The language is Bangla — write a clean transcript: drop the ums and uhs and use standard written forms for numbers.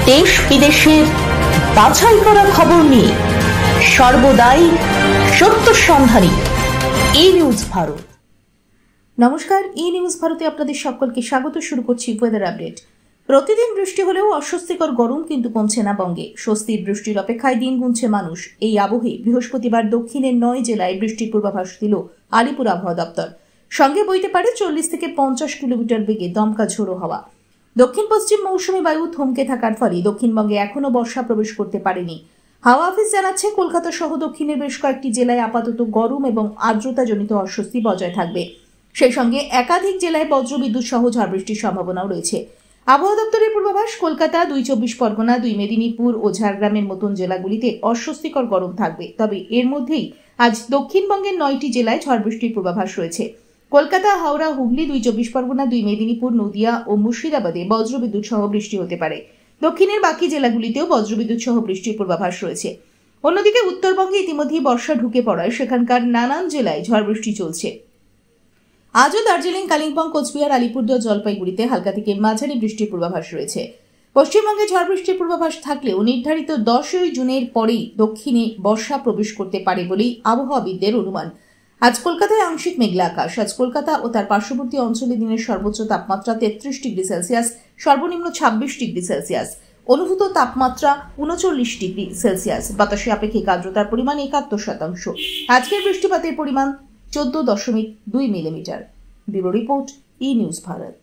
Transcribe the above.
দেশ বিদেশের বাছাই করা খবর নিয়ে সর্বদাই সত্য সন্ধানী ই নিউজ ভারত। নমস্কার, ই নিউজ ভারতে আপনাদের সকলকে স্বাগত। শুরু করছি ওয়েদার আপডেট। প্রতিদিন বৃষ্টি হলেও অস্বস্তিকর গরম কিন্তু কমছে না বঙ্গে। স্বস্তির বৃষ্টির অপেক্ষায় দিন গুনছে মানুষ। এই আবহে বৃহস্পতিবার দক্ষিণের 9 জেলায় বৃষ্টির পূর্বাভাস দিল আলিপুর আবহাওয়া দপ্তর। সঙ্গে বইতে পারে 40 থেকে 50 কিলোমিটার বেগে দমকা ঝোড়ো হাওয়া। দক্ষিণ পশ্চিম মৌসুমী বায়ু থমকে থাকার ফলে দক্ষিণবঙ্গে এখনো বর্ষা প্রবেশ করতে পারেনি। হাওয়া অফিস জানাচ্ছে, কলকাতা সহ দক্ষিণের বেশ কয়েকটি জেলায় আপাতত গরম এবং আর্দ্রতাজনিত অস্বস্তি বজায় থাকবে। সেই সঙ্গে একাধিক জেলায় বজ্রবিদ্যুৎ সহ ঝড় বৃষ্টির সম্ভাবনাও রয়েছে। আবহাওয়া দপ্তরের পূর্বাভাস, কলকাতা, 2 চব্বিশ পরগনা, 2 মেদিনীপুর ও ঝাড়গ্রামের মতন জেলাগুলিতে অস্বস্তিকর গরম থাকবে। তবে এর মধ্যেই আজ দক্ষিণবঙ্গের 9টি জেলায় ঝড় বৃষ্টির পূর্বাভাস রয়েছে। কলকাতা, হাওড়া, হুগলি, 2 চব্বিশ পরগনা, 2 মেদিনীপুর, নদিয়া ও মুর্শিদাবাদে বজ্রবিদ্যুৎ সহ বৃষ্টি হতে পারে। দক্ষিণের বাকি জেলাগুলিতেও বজ্রবিদ্যুৎ সহ বৃষ্টির পূর্বাভাস রয়েছে। অন্যদিকে উত্তরবঙ্গে ইতিমধ্যেই বর্ষা ঢুকে পড়ায় সেখানকার নানান জেলায় ঝড় বৃষ্টি চলছে। আজও দার্জিলিং, কালিম্পং, কোচবিহার, আলিপুরদুয়ার, জলপাইগুড়িতে হালকা থেকে মাঝারি বৃষ্টির পূর্বাভাস রয়েছে। পশ্চিমবঙ্গে ঝড় বৃষ্টির পূর্বাভাস থাকলেও নির্ধারিত 10 জুনের পরেই দক্ষিণে বর্ষা প্রবেশ করতে পারে বলেই আবহাওয়াবিদদের অনুমান। আজ কলকাতায় আংশিক মেঘলা আকাশ। আজ কলকাতা ও তার পার্শ্ববর্তী অঞ্চলে দিনের সর্বোচ্চ তাপমাত্রা 33 ডিগ্রি সেলসিয়াস, সর্বনিম্ন 26 ডিগ্রি সেলসিয়াস, অনুভূত তাপমাত্রা 39 ডিগ্রি সেলসিয়াস। বাতাসে আপেক্ষিক আর্দ্রতার পরিমাণ 71%। আজকের বৃষ্টিপাতের পরিমাণ 14.2 মিলিমিটার। ব্যুরো রিপোর্ট, ই নিউজ ভারত।